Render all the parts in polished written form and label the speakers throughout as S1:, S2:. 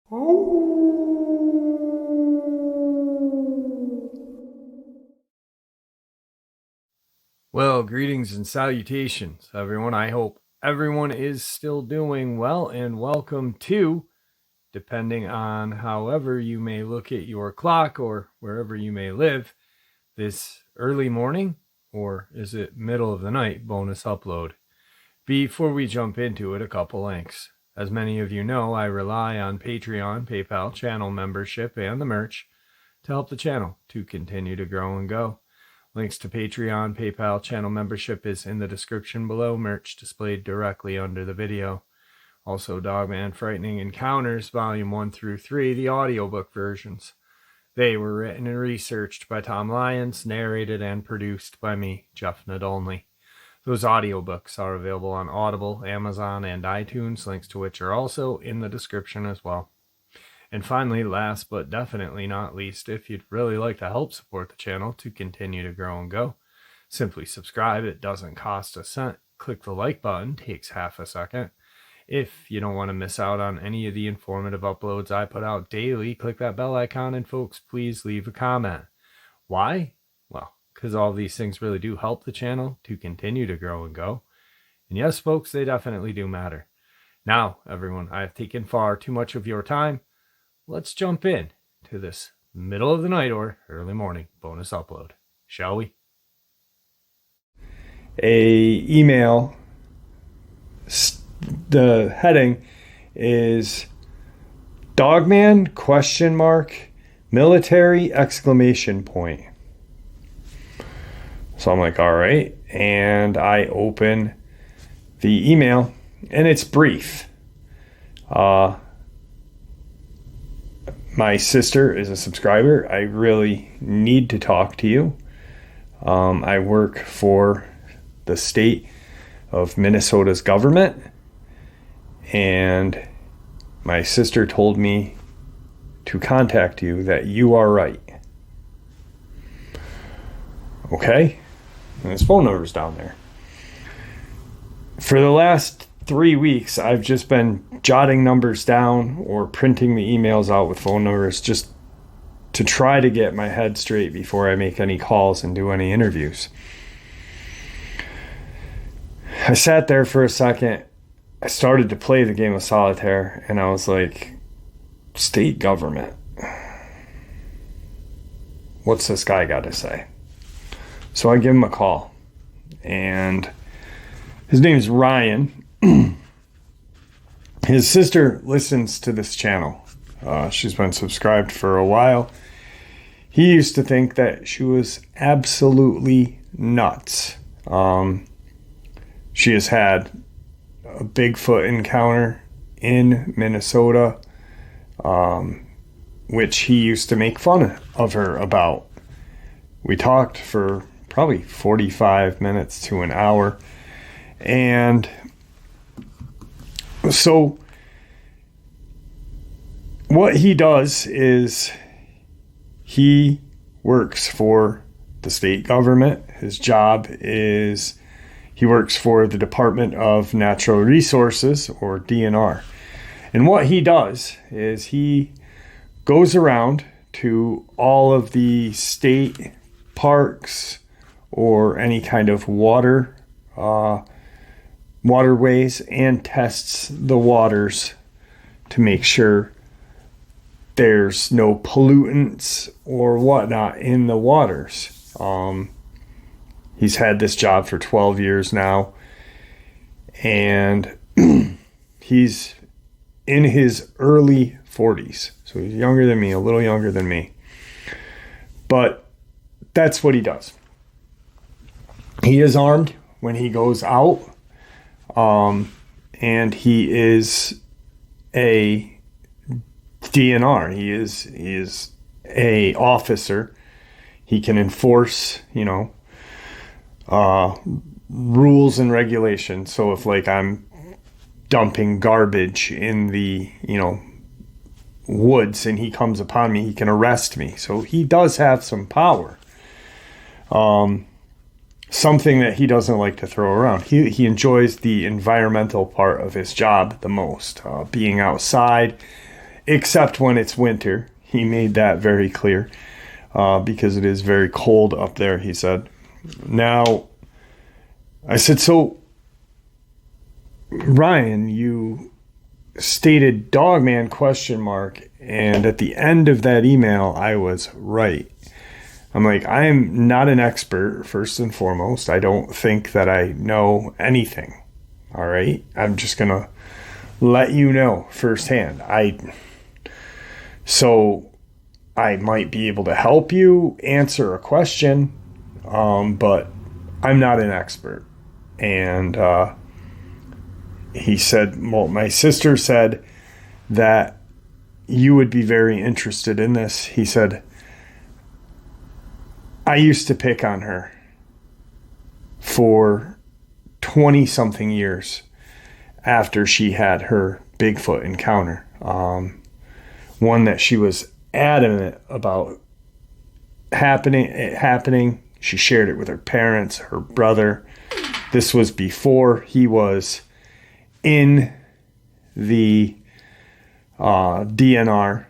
S1: Well, greetings and salutations, everyone. I hope everyone is still doing well, and welcome to, depending on however you may look at your clock or wherever you may live, this early morning, or is it middle of the night, bonus upload. Before we jump into it, a couple links. As many of you know, I rely on Patreon, PayPal, channel membership, and the merch to help the channel to continue to grow and go. Links to Patreon, PayPal, channel membership is in the description below, merch displayed directly under the video. Also, Dogman Frightening Encounters, Volume 1 through 3, the audiobook versions. They were written and researched by Tom Lyons, narrated and produced by me, Jeff Nadolny. Those audiobooks are available on Audible, Amazon, and iTunes, links to which are also in the description as well. And finally, last but definitely not least, if you'd really like to help support the channel to continue to grow and go, simply subscribe. It doesn't cost a cent. Click the like button, takes half a second. If you don't want to miss out on any of the informative uploads I put out daily, click that bell icon, and folks, please leave a comment. Why? Well, because all these things really do help the channel to continue to grow and go. And yes, folks, they definitely do matter. Now, everyone, I have taken far too much of your time. Let's jump in to this middle of the night or early morning bonus upload, shall we? Email. The heading is Dogman ? Military ! So I'm like, all right. And I open the email and it's brief. My sister is a subscriber. I really need to talk to you. I work for the state of Minnesota's government, and my sister told me to contact you, that you are right. Okay? And his phone number's down there. For the last 3 weeks, I've just been jotting numbers down or printing the emails out with phone numbers just to try to get my head straight before I make any calls and do any interviews. I sat there for a second. I started to play the game of solitaire, and I was like, state government. What's this guy got to say? So I give him a call, and his name is Ryan. His sister listens to this channel. She's been subscribed for a while. He used to think that she was absolutely nuts. She has had a Bigfoot encounter in Minnesota, which he used to make fun of her about. We talked for probably 45 minutes to an hour. And so what he does is he works for the state government. His job is he works for the Department of Natural Resources, or DNR. And what he does is he goes around to all of the state parks or any kind of waterways and tests the waters to make sure there's no pollutants or whatnot in the waters. He's had this job for 12 years now, and he's in his early 40s. So he's younger than me, a little younger than me. But that's what he does. He is armed when he goes out, and he is a DNR. He is a officer. He can enforce, rules and regulations. So if I'm dumping garbage in the, woods and he comes upon me, he can arrest me. So he does have some power. Something that he doesn't like to throw around. He enjoys the environmental part of his job the most, being outside except when it's winter. He made that very clear, because it is very cold up there, he said. Now, I said, so, Ryan, you stated Dogman ? And at the end of that email, I was right. I'm like, I am not an expert, first and foremost. I don't think that I know anything. All right? I'm just going to let you know firsthand. So I might be able to help you answer a question, but I'm not an expert. And he said, well, my sister said that you would be very interested in this. He said, I used to pick on her for 20-something years after she had her Bigfoot encounter. One that she was adamant about happening. She shared it with her parents, her brother. This was before he was in the DNR.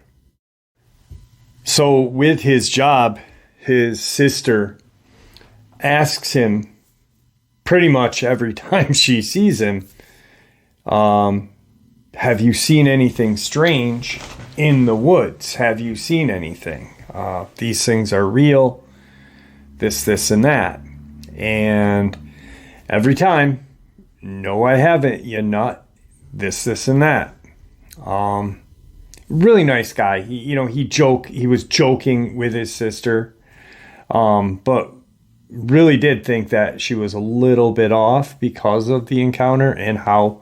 S1: So with his job, his sister asks him pretty much every time she sees him, have you seen anything strange in the woods? Have you seen anything? These things are real. This, and that. And every time, no, I haven't, you nut. This, and that. Really nice guy. He was joking with his sister. But really did think that she was a little bit off because of the encounter and how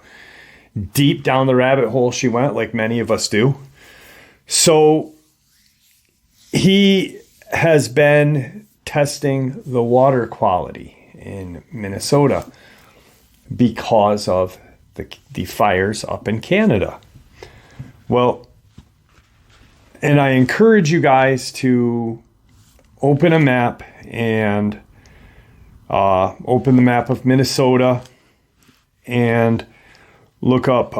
S1: deep down the rabbit hole she went, like many of us do. So he has been testing the water quality in Minnesota because of the fires up in Canada. Well, and I encourage you guys to open a map and open the map of Minnesota and look up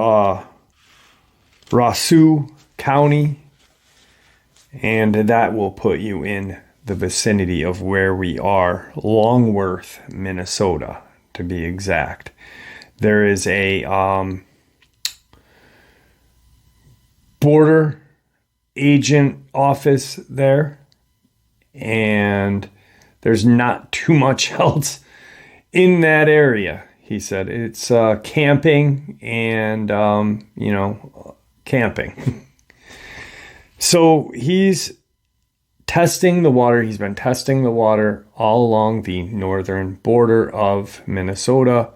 S1: Roseau County, and that will put you in the vicinity of where we are, Longworth, Minnesota, to be exact. There is a border agent office there, and there's not too much else in that area. He said it's camping and, camping. So he's testing the water. He's been testing the water all along the northern border of Minnesota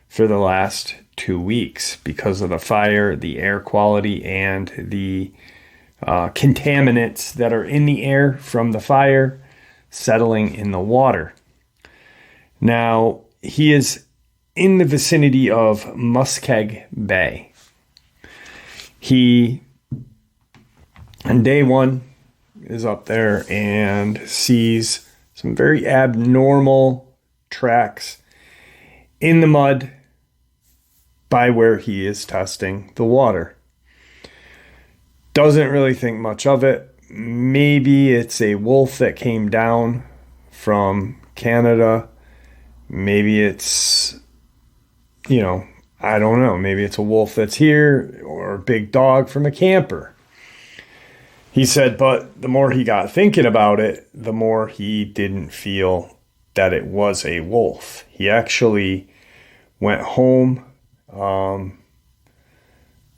S1: for the last 2 weeks because of the fire, the air quality, and the contaminants that are in the air from the fire settling in the water. Now, he is in the vicinity of Muskeg Bay. He, on day one, is up there and sees some very abnormal tracks in the mud by where he is testing the water. Doesn't really think much of it. Maybe it's a wolf that came down from Canada. Maybe it's, I don't know. Maybe it's a wolf that's here or a big dog from a camper. He said, but the more he got thinking about it, the more he didn't feel that it was a wolf. He actually went home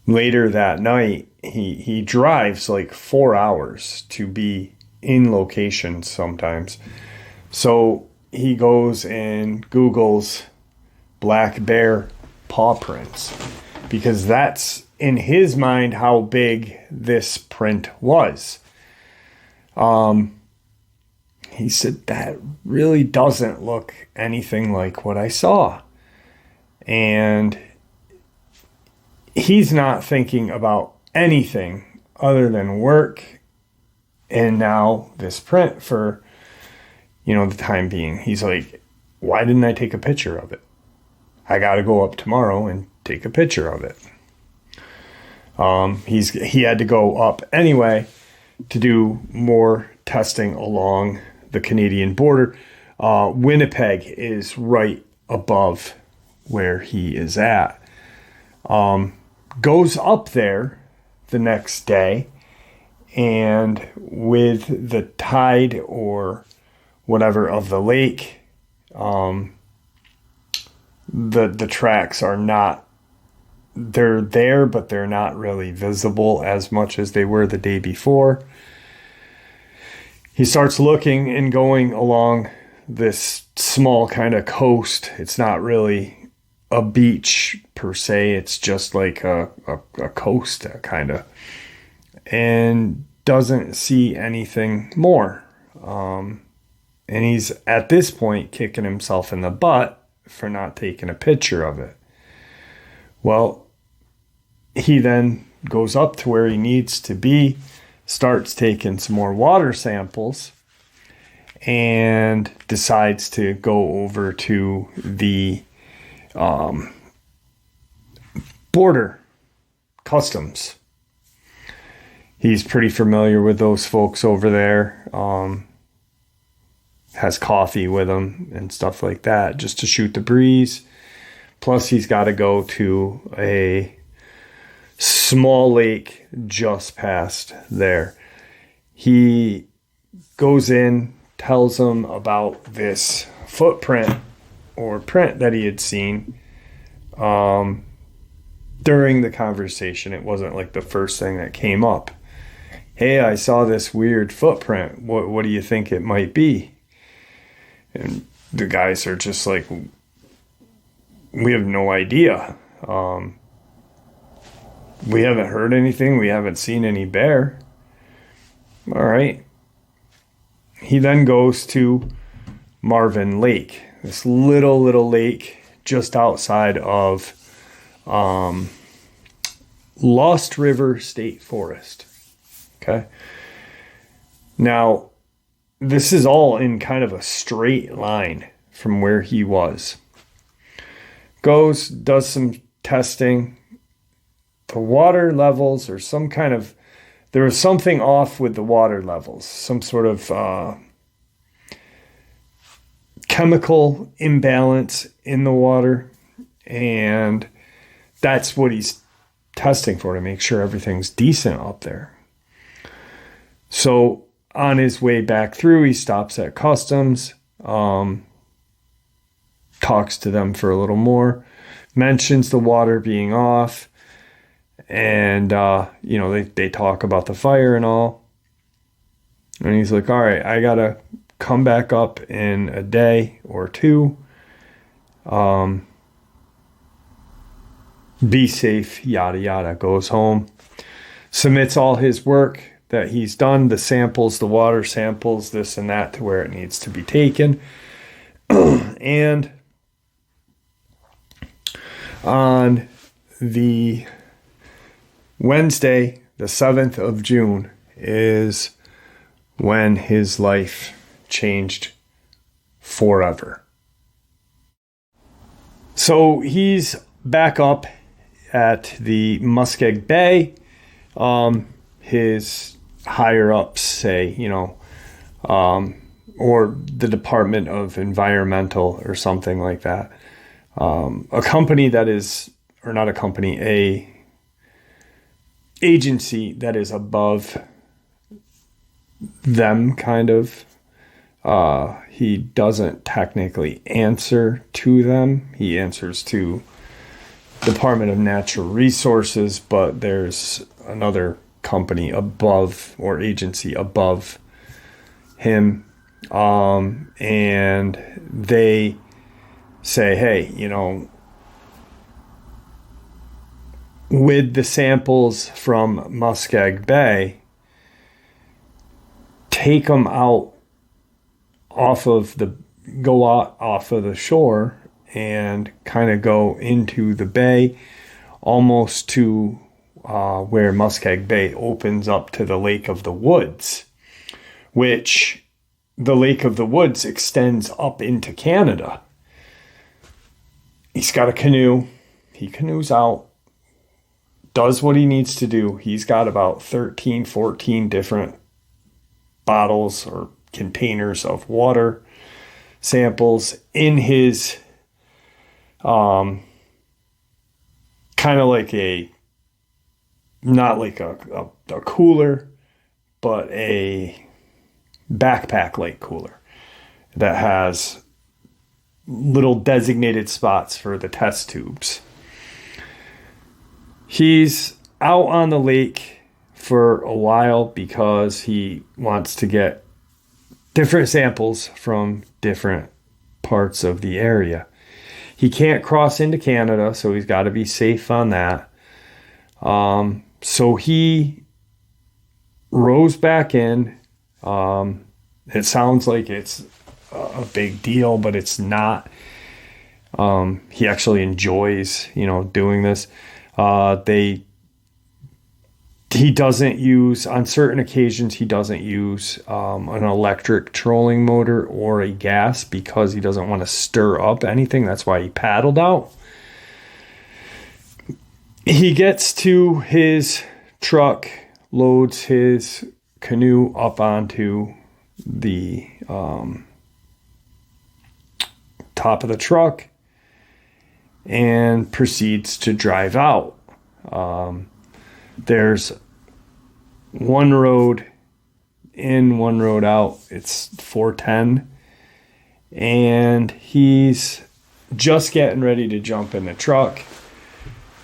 S1: later that night. He drives like 4 hours to be in location sometimes. So he goes and Googles black bear paw prints because that's, in his mind, how big this print was. He said, that really doesn't look anything like what I saw. And he's not thinking about anything other than work and now this print for, the time being. He's like, why didn't I take a picture of it? I got to go up tomorrow and take a picture of it. He had to go up anyway to do more testing along the Canadian border. Winnipeg is right above where he is at. Goes up there the next day, and with the tide or whatever of the lake, the tracks are not, they're there, but they're not really visible as much as they were the day before. He starts looking and going along this small kind of coast. It's not really a beach per se. It's just like a coast kind of, and doesn't see anything more. And he's at this point kicking himself in the butt for not taking a picture of it. Well, he then goes up to where he needs to be, starts taking some more water samples, and decides to go over to the border customs. He's pretty familiar with those folks over there. Has coffee with them and stuff like that just to shoot the breeze. Plus, he's got to go to a small lake just past there. He goes in, tells them about this footprint or print that he had seen during the conversation. It wasn't like the first thing that came up. Hey, I saw this weird footprint. What do you think it might be? And the guys are just like, we have no idea. We haven't heard anything. We haven't seen any bear. All right. He then goes to Marvin Lake, this little lake just outside of Lost River State Forest. Okay. Now, this is all in kind of a straight line from where he was. Goes, does some testing. The water levels or some kind of, there was something off with the water levels, some sort of chemical imbalance in the water. And that's what he's testing for, to make sure everything's decent up there. So on his way back through, he stops at customs, talks to them for a little more, mentions the water being off, and they talk about the fire and all. And he's like, all right, I gotta come back up in a day or two. Be safe, yada yada. Goes home, submits all his work that he's done, the samples, the water samples, this and that, to where it needs to be taken. And on the Wednesday, the 7th of June, is when his life changed forever. So he's back up at the Muskeg Bay. His higher ups say, or the Department of Environmental or something like that. A company that is, or not a company, a agency that is above them, kind of. He doesn't technically answer to them. He answers to Department of Natural Resources, but there's another company above, or agency above him. And they say, hey, with the samples from Muskeg Bay, take them out off of the shore and kind of go into the bay, almost to where Muskeg Bay opens up to the Lake of the Woods, which the Lake of the Woods extends up into Canada. He's got a canoe. He canoes out, does what he needs to do. He's got about 13, 14 different bottles or containers of water samples in his kind of like not like a cooler, but a backpack like cooler that has little designated spots for the test tubes. He's out on the lake for a while because he wants to get different samples from different parts of the area. He can't cross into Canada, so he's got to be safe on that. So he rows back in. It sounds like it's a big deal, but it's not. He actually enjoys, doing this. He doesn't use, on certain occasions, he doesn't use an electric trolling motor or a gas because he doesn't want to stir up anything. That's why he paddled out. He gets to his truck, loads his canoe up onto the top of the truck, and proceeds to drive out. There's one road in, one road out. It's 410. And he's just getting ready to jump in the truck.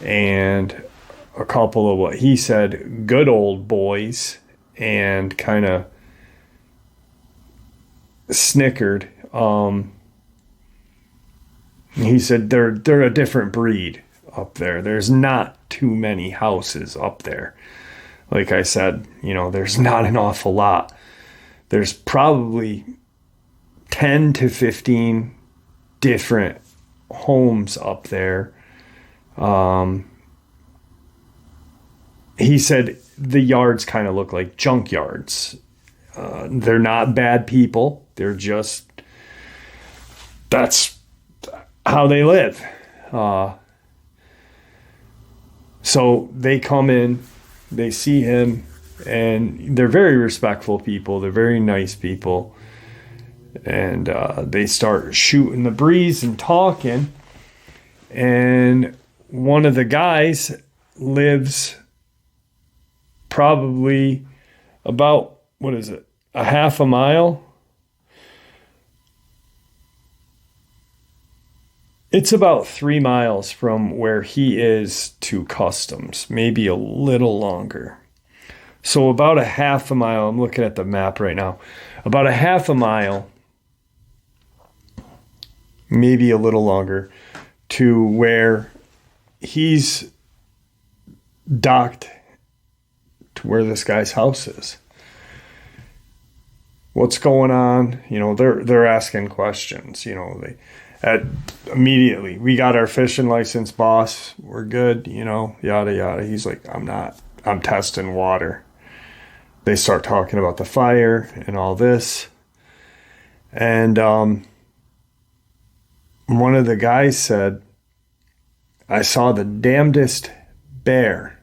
S1: And a couple of what he said, good old boys, and kind of snickered. He said they're a different breed up there. There's not too many houses up there. Like I said, there's not an awful lot. There's probably 10 to 15 different homes up there. He said the yards kind of look like junk yards. They're not bad people. They're just, that's how they live. So they come in, they see him, and they're very respectful people. They're very nice people. And they start shooting the breeze and talking. And one of the guys lives probably about, a half a mile? It's about 3 miles from where he is to customs, maybe a little longer. So about a half a mile, I'm looking at the map right now, about a half a mile, maybe a little longer, to where he's docked to where this guy's house is. What's going on? They're asking questions. Immediately, we got our fishing license, boss. We're good, yada, yada. He's like, I'm testing water. They start talking about the fire and all this. And one of the guys said, I saw the damnedest bear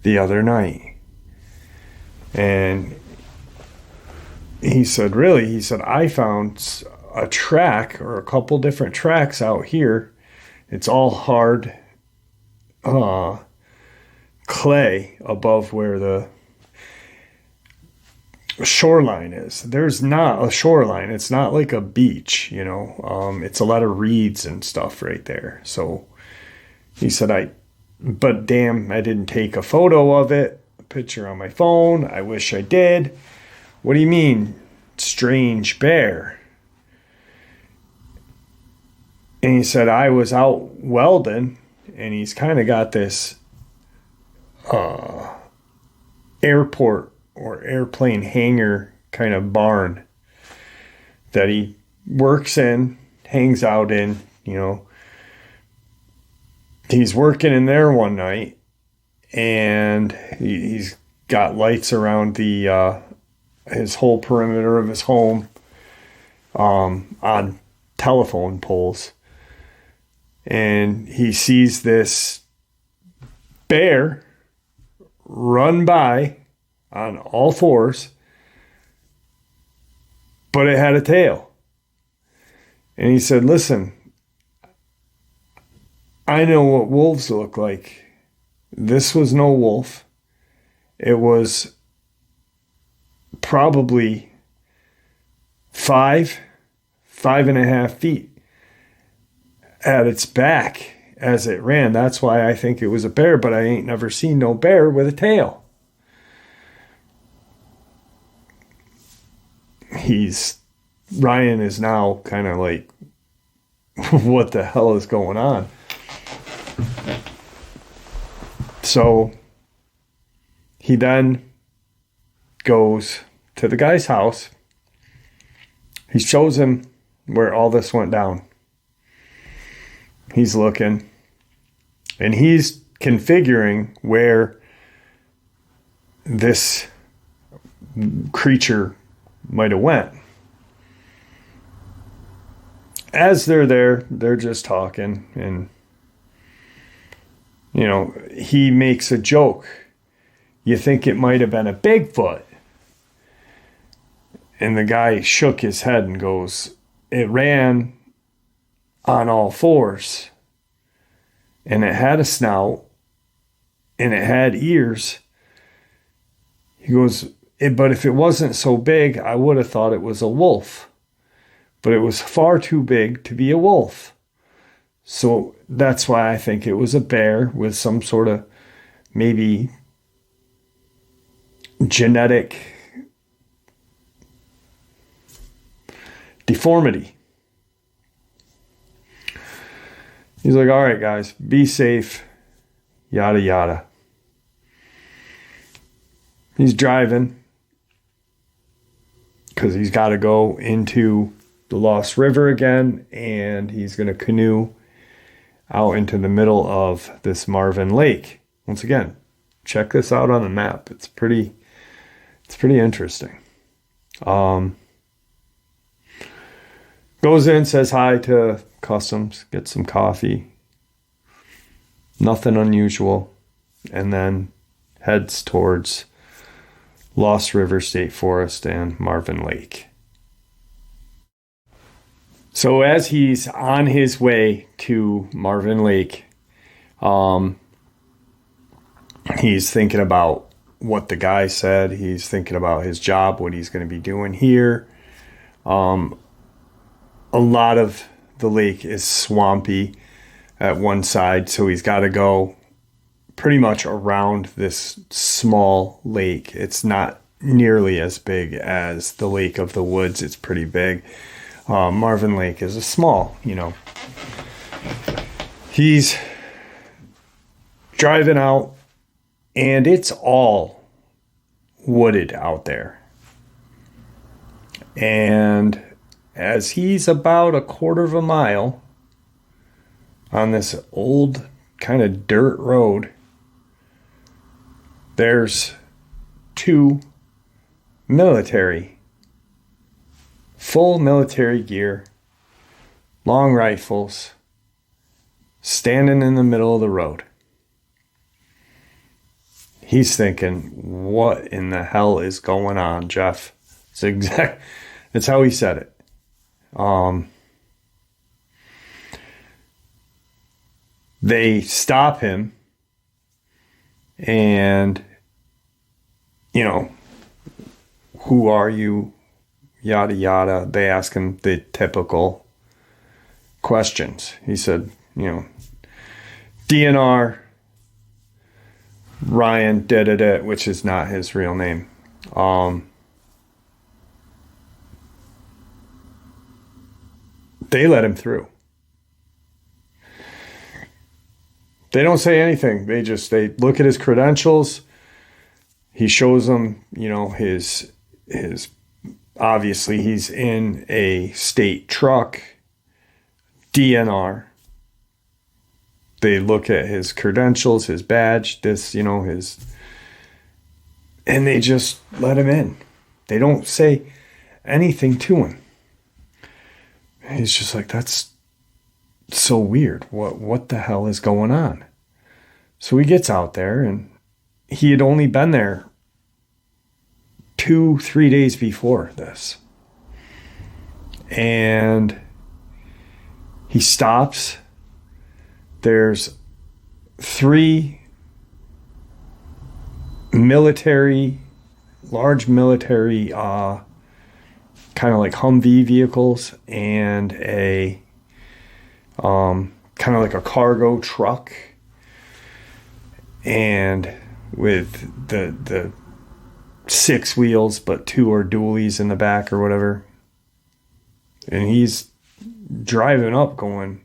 S1: the other night. And he said, really? He said, I found a track or a couple different tracks out here. It's all hard clay above where the shoreline is. There's not a shoreline. It's not like a beach, it's a lot of reeds and stuff right there. So he said, but damn, I didn't take a photo of it, a picture on my phone. I wish I did. What do you mean, strange bear? And he said, I was out welding, and he's kind of got this airport or airplane hangar kind of barn that he works in, hangs out in, He's working in there one night, and he's got lights around his whole perimeter of his home on telephone poles. And he sees this bear run by on all fours, but it had a tail. And he said, listen, I know what wolves look like. This was no wolf. It was probably 5.5 feet at its back as it ran. That's why I think it was a bear, but I ain't never seen no bear with a tail. Ryan is now kind of like, what the hell is going on? So he then goes to the guy's house. He shows him where all this went down. He's looking, and he's configuring where this creature might have went. As they're there, they're just talking, and he makes a joke. You think it might have been a Bigfoot? And the guy shook his head and goes, it ran on all fours, and it had a snout, and it had ears. He goes, but if it wasn't so big, I would have thought it was a wolf. But it was far too big to be a wolf. So that's why I think it was a bear with some sort of maybe genetic deformity. He's like, all right, guys, be safe, yada, yada. He's driving because he's got to go into the Lost River again, and he's going to canoe out into the middle of this Marvin Lake. Once again, check this out on the map. It's pretty interesting. Goes in, says hi to Customs, gets some coffee. Nothing unusual. And then heads towards Lost River State Forest and Marvin Lake. So as he's on his way to Marvin Lake, he's thinking about what the guy said. He's thinking about his job, what he's going to be doing here. A lot of the lake is swampy at one side, so he's got to go pretty much around this small lake. It's not nearly as big as the Lake of the Woods. It's pretty big. Marvin Lake is a small, He's driving out, and it's all wooded out there. And as he's about a quarter of a mile on this old kind of dirt road, there's two full military gear, long rifles, standing in the middle of the road. He's thinking, what in the hell is going on, Jeff? That's how he said it. They stop him, and, who are you? Yada, yada. They ask him the typical questions. He said, DNR, Ryan, da-da-da, which is not his real name. They let him through. They don't say anything. They look at his credentials. He shows them, his obviously he's in a state truck, DNR. They look at his credentials, his badge, and they just let him in. They don't say anything to him. He's just like, that's so weird. What the hell is going on? So he gets out there, and he had only been there 2-3 days before this. And he stops. There's 3 large military, kind of like Humvee vehicles, and a kind of like a cargo truck, and with the 6 wheels, but 2 are dualies in the back or whatever. And he's driving up going,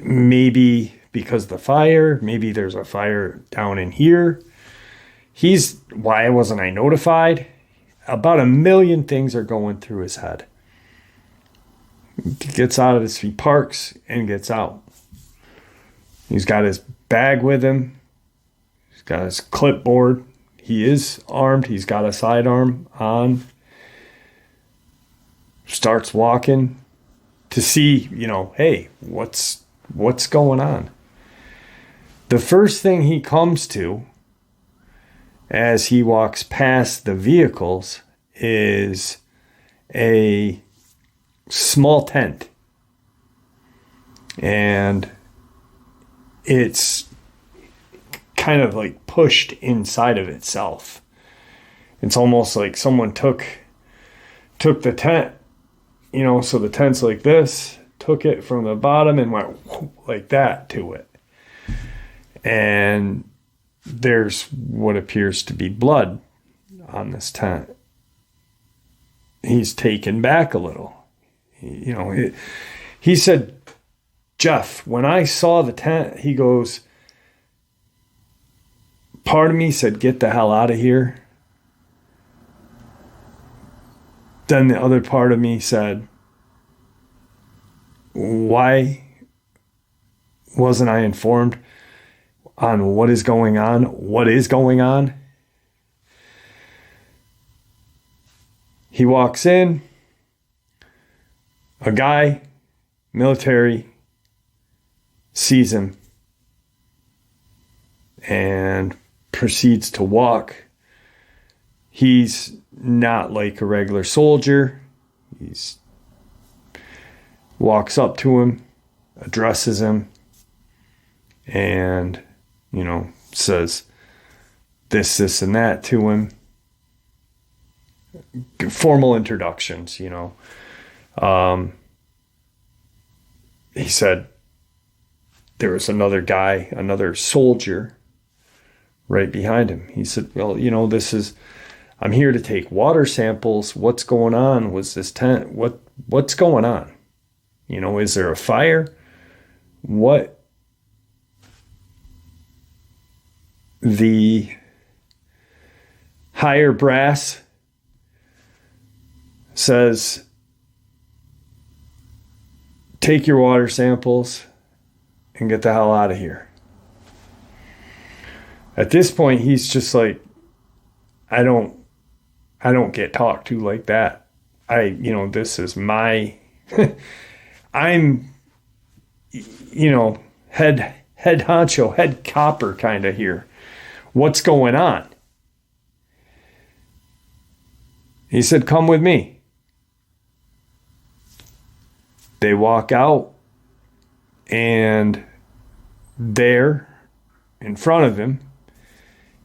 S1: maybe because the fire, maybe there's a fire down in here. Why wasn't I notified? About a million things are going through his head. He gets out of this, he parks and gets out. He's got his bag with him. He's got his clipboard. He is armed. He's got a sidearm on. Starts walking to see, hey, what's going on? The first thing he comes to as he walks past the vehicles is a small tent. And it's kind of like pushed inside of itself. It's almost like someone took the tent, so the tent's like this, took it from the bottom and went like that to it. And there's what appears to be blood on this tent. He's taken back a little. He said, Jeff, when I saw the tent, he goes, part of me said, get the hell out of here. Then the other part of me said, why wasn't I informed on what is going on? What is going on? He walks in. A guy, military, sees him and proceeds to walk. He's not like a regular soldier. He's walks up to him, addresses him, and, says this, and that to him. Formal introductions, He said there was another guy, another soldier right behind him. He said, well, I'm here to take water samples. What's going on? Was this tent? What's going on? Is there a fire? What? The higher brass says, take your water samples and get the hell out of here. At this point, he's just like, I don't get talked to like that. This is my, I'm, head honcho, head copper kind of here. What's going on? He said, come with me. They walk out, and there in front of him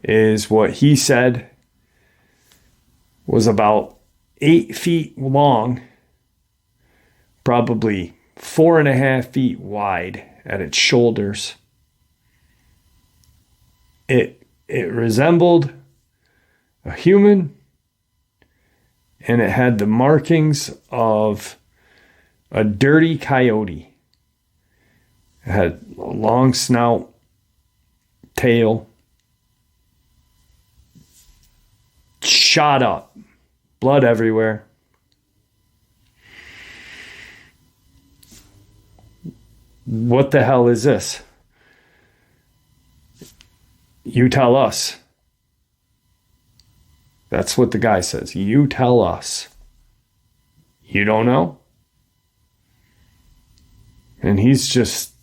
S1: is what he said was about 8 feet long, probably 4.5 feet wide at its shoulders. It resembled a human, and it had the markings of a dirty coyote. It had a long snout, tail, shot up, blood everywhere. What the hell is this? You tell us. That's what the guy says. You tell us. You don't know? And he's just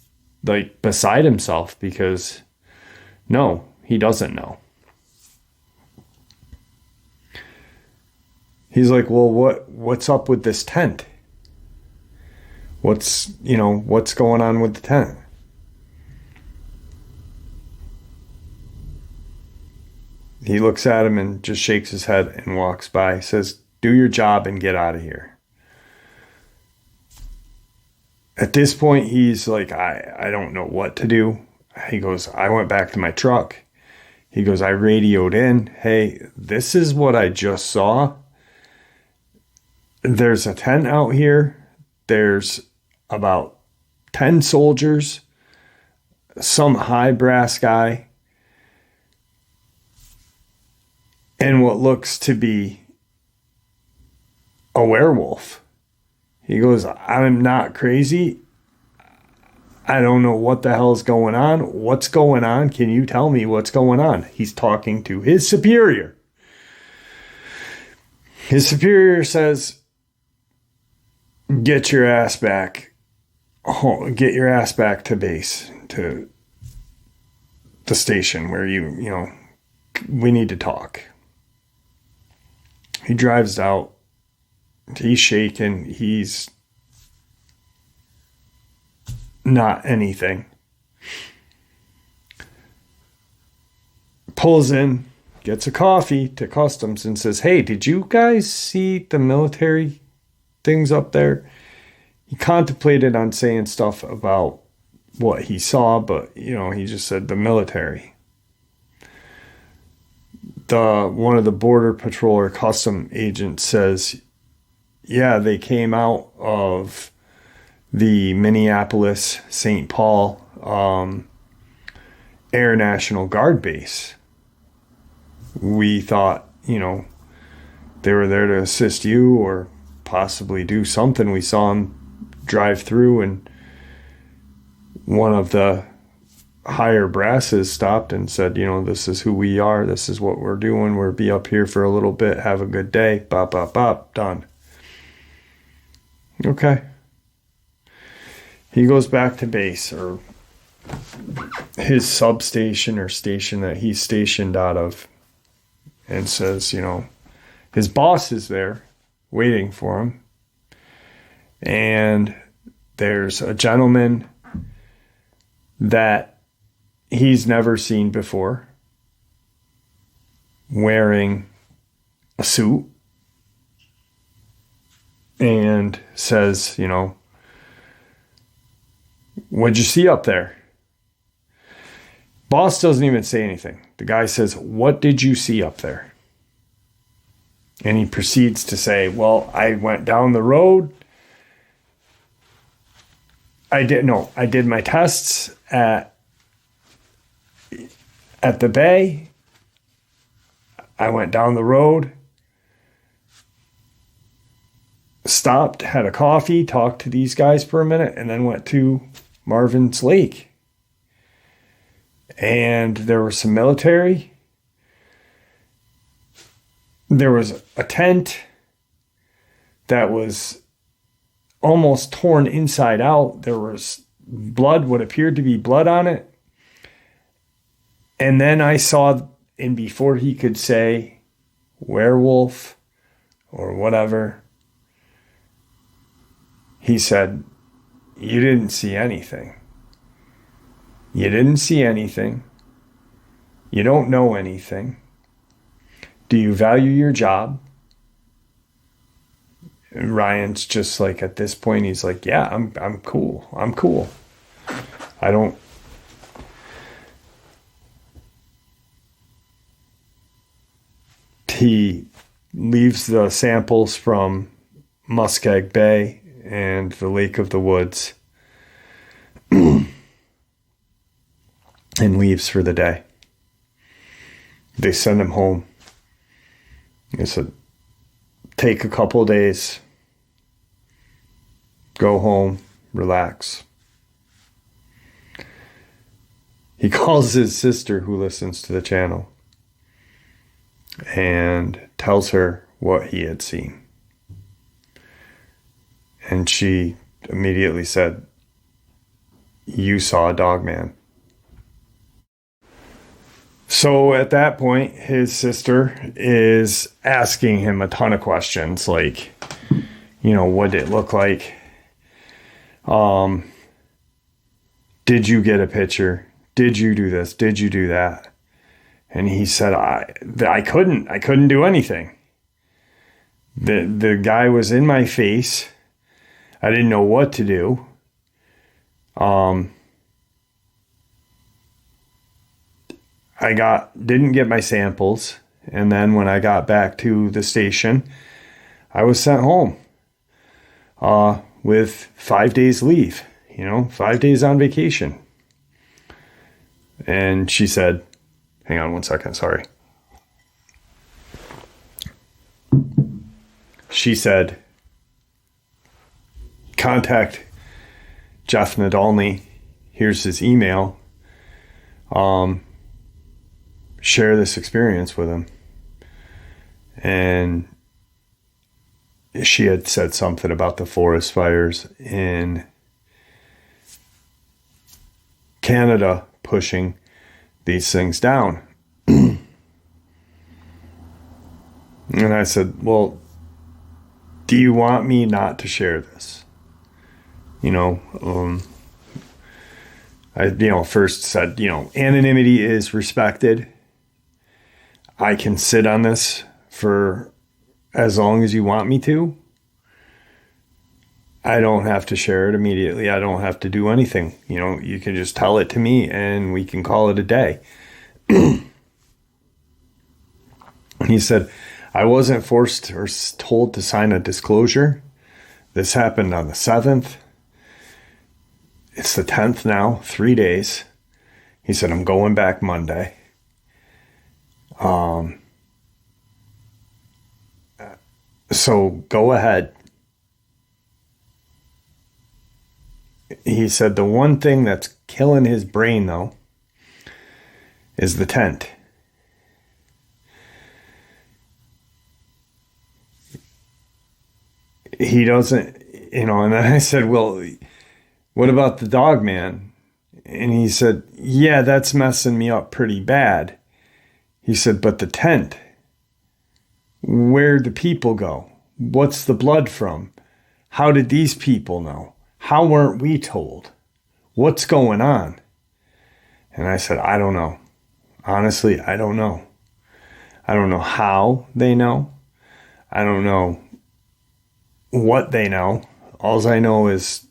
S1: like beside himself because no, he doesn't know. He's like, well, what's up with this tent? What's going on with the tent? He looks at him and just shakes his head and walks by, says, do your job and get out of here. At this point, he's like, I don't know what to do. He goes, I went back to my truck. He goes, I radioed in. Hey, this is what I just saw. There's a tent out here. There's about 10 soldiers, some high brass guy, and what looks to be a werewolf. He goes, I'm not crazy. I don't know what the hell's going on. What's going on? Can you tell me what's going on? He's talking to his superior. His superior says, get your ass back. Get your ass back to base, to the station where we need to talk. He drives out. He's shaking. He's not anything. Pulls in, gets a coffee to customs and says, hey, did you guys see the military things up there? He contemplated on saying stuff about what he saw, but, he just said the military. One of the border patrol or custom agents says, yeah, they came out of the Minneapolis, St. Paul Air National Guard base. We thought, they were there to assist you or possibly do something. We saw them drive through and one of the higher brasses stopped and said, this is who we are. This is what we're doing. We'll be up here for a little bit. Have a good day. Bop, bop, bop. Done. Okay. He goes back to base or his substation or station that he's stationed out of and says, his boss is there waiting for him. And there's a gentleman that he's never seen before wearing a suit and says, what'd you see up there? Boss doesn't even say anything. The guy says, what did you see up there? And he proceeds to say, well, I went down the road. I did my tests at the bay. I went down the road, stopped, had a coffee, talked to these guys for a minute, and then went to Marvin's Lake. And there was some military. There was a tent that was almost torn inside out. There was blood, what appeared to be blood on it. And then I saw, and before he could say werewolf or whatever, he said, you didn't see anything. You didn't see anything. You don't know anything. Do you value your job? And Ryan's just like, at this point, he's like, yeah, I'm cool. I'm cool. He leaves the samples from Muskeg Bay and the Lake of the Woods and leaves for the day. They send him home. They said, take a couple days, go home, relax. He calls his sister, who listens to the channel, and tells her what he had seen. And she immediately said, you saw a Dogman. So at that point, his sister is asking him a ton of questions, like, what did it look like? Did you get a picture? Did you do this? Did you do that? And he said, I couldn't do anything. The guy was in my face. I didn't know what to do. I didn't get my samples. And then when I got back to the station, I was sent home, with 5 days leave, 5 days on vacation. And she said, hang on 1 second, sorry. She said, contact Jeff Nadolny. Here's his email. Share this experience with him. And she had said something about the forest fires in Canada pushing these things down. And I said, well, do you want me not to share this? I first said, anonymity is respected. I can sit on this for as long as you want me to. I don't have to share it immediately. I don't have to do anything. You can just tell it to me and we can call it a day. He said, I wasn't forced or told to sign a disclosure. This happened on the 7th. It's the 10th now, 3 days. He said, I'm going back Monday. So go ahead. He said the one thing that's killing his brain, though, is the tent. He doesn't, and then I said, well, what about the Dogman? And he said, yeah, that's messing me up pretty bad. He said, but the tent, where'd the people go? What's the blood from? How did these people know? How weren't we told? What's going on? And I said, I don't know. Honestly, I don't know. I don't know how they know. I don't know what they know. All I know is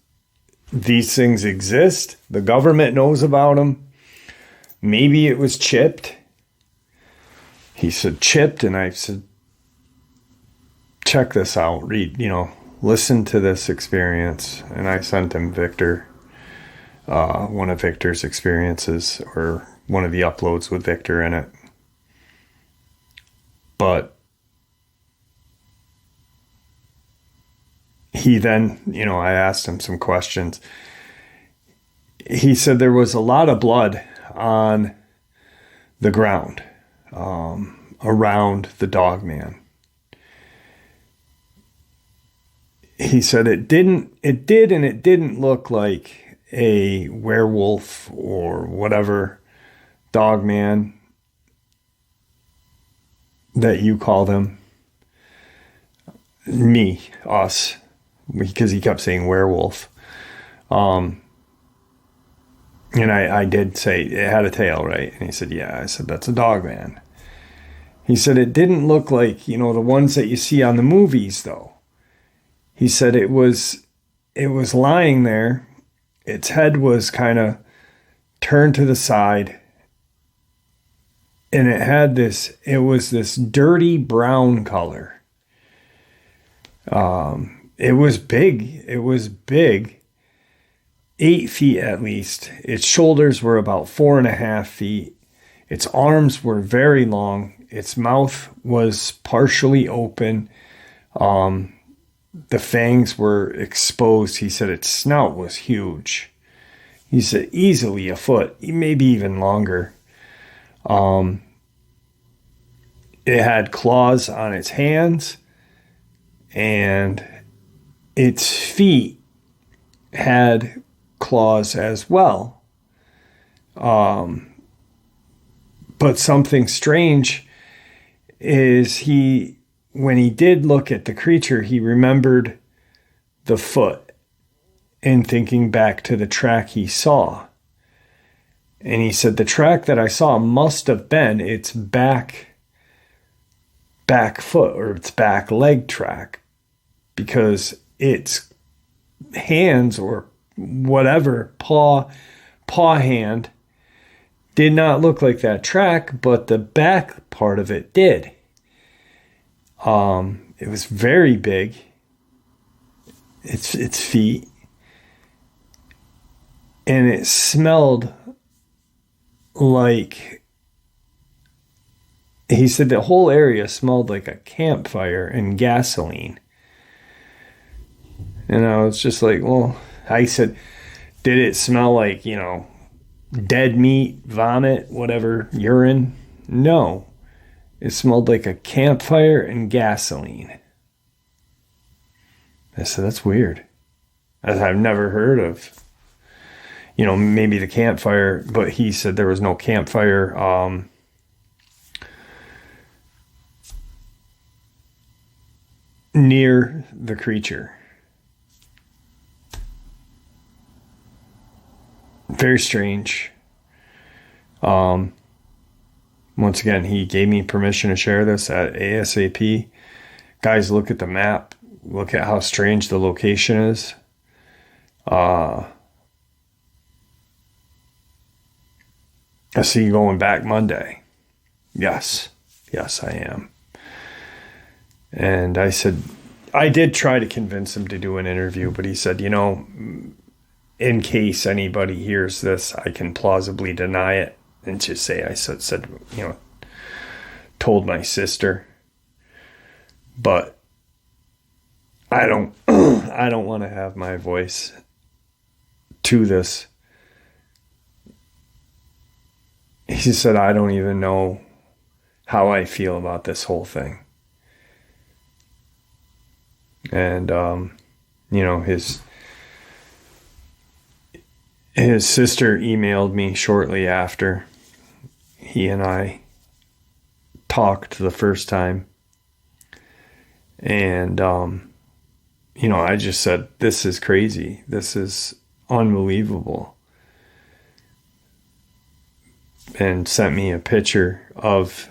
S1: these things exist. The government knows about them. Maybe it was chipped. He said chipped, and I said, check this out. Read, listen to this experience. And I sent him Victor, one of Victor's experiences, or one of the uploads with Victor in it. But he then, I asked him some questions. He said there was a lot of blood on the ground around the Dogman. He said it didn't look like a werewolf or whatever Dogman that you call them. Us, because he kept saying werewolf. And I did say it had a tail, right? And he said, yeah. I said, that's a Dogman. He said, it didn't look like, the ones that you see on the movies, though. He said it was lying there. Its head was kind of turned to the side. And it was this dirty brown color. It was big. 8 feet at least. Its shoulders were about 4.5 feet. Its arms were very long. Its mouth was partially open. The fangs were exposed. He said its snout was huge. He said easily a foot, maybe even longer. It had claws on its hands, and its feet had claws as well. But something strange is when he did look at the creature, he remembered the foot and thinking back to the track he saw. And he said, the track that I saw must have been its back foot or its back leg track, because its hands or whatever, paw hand, did not look like that track, but the back part of it did. It was very big. Its feet. And it smelled like, he said the whole area smelled like a campfire and gasoline. And I was just like, well, I said, did it smell like, dead meat, vomit, whatever, urine? No. It smelled like a campfire and gasoline. I said, that's weird. I've never heard of, maybe the campfire, but he said there was no campfire near the creature. Very strange. Once again, he gave me permission to share this at ASAP. Guys, look at the map. Look at how strange the location is. I see you going back Monday. Yes, I am. And I said, I did try to convince him to do an interview, but he said, in case anybody hears this, I can plausibly deny it and just say I said, told my sister. But I don't want to have my voice to this. He said, I don't even know how I feel about this whole thing. And, his sister emailed me shortly after he and I talked the first time. And, I just said, this is crazy. This is unbelievable. And sent me a picture of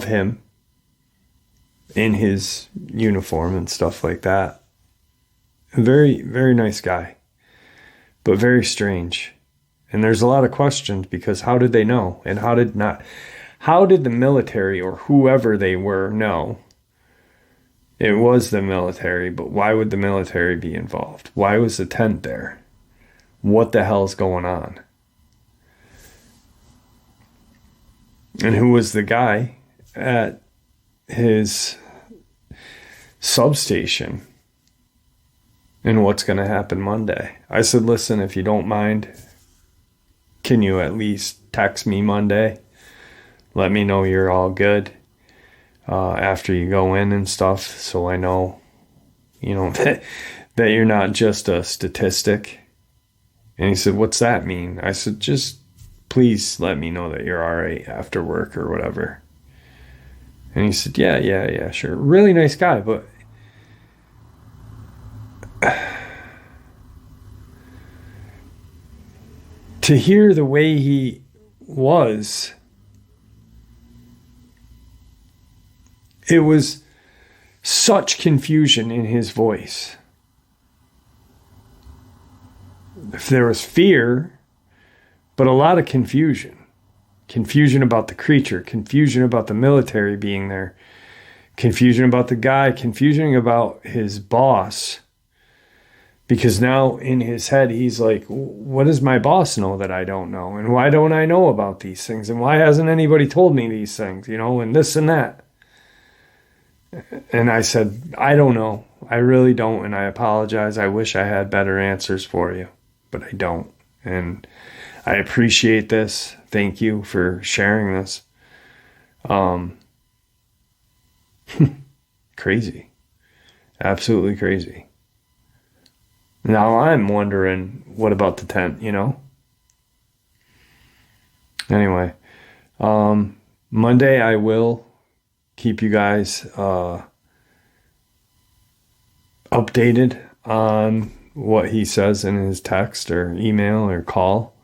S1: him in his uniform and stuff like that. Very, very nice guy, but very strange. And there's a lot of questions, because how did they know? And how did the military or whoever they were know? It was the military, but why would the military be involved? Why was the tent there? What the hell's going on? And who was the guy at his substation? And what's going to happen Monday? I said, listen, if you don't mind, can you at least text me Monday? Let me know you're all good after you go in and stuff, so I know, that you're not just a statistic. And he said, what's that mean? I said, just please let me know that you're all right after work or whatever. And he said, yeah, sure. Really nice guy, but to hear the way he was, it was such confusion in his voice. If there was fear, but a lot of confusion. Confusion about the creature, confusion about the military being there, confusion about the guy, confusion about his boss. Because now in his head, he's like, what does my boss know that I don't know? And why don't I know about these things? And why hasn't anybody told me these things, and this and that? And I said, I don't know. I really don't. And I apologize. I wish I had better answers for you, but I don't. And I appreciate this. Thank you for sharing this. Crazy. Absolutely crazy. Now I'm wondering, what about the tent, Anyway, Monday I will keep you guys updated on what he says in his text or email or call.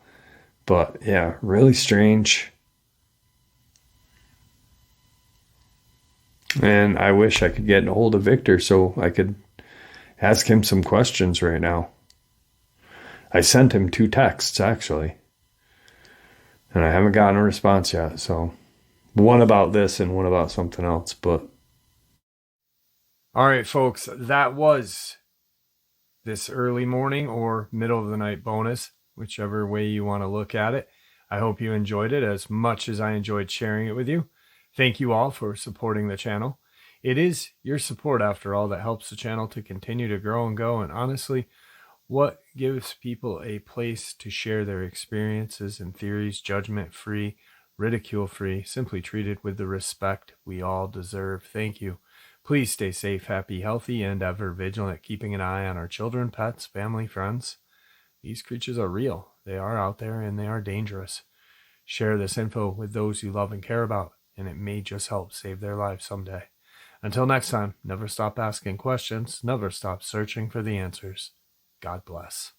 S1: But yeah, really strange. And I wish I could get a hold of Victor so I could ask him some questions right now. I sent him 2 texts actually, and I haven't gotten a response yet. So one about this and one about something else. But all right, folks, that was this early morning or middle of the night bonus, whichever way you want to look at it. I hope you enjoyed it as much as I enjoyed sharing it with you. Thank you all for supporting the channel. It is your support, after all, that helps the channel to continue to grow and go. And honestly, what gives people a place to share their experiences and theories, judgment-free, ridicule-free, simply treated with the respect we all deserve. Thank you. Please stay safe, happy, healthy, and ever vigilant, keeping an eye on our children, pets, family, friends. These creatures are real. They are out there and they are dangerous. Share this info with those you love and care about, and it may just help save their lives someday. Until next time, never stop asking questions, never stop searching for the answers. God bless.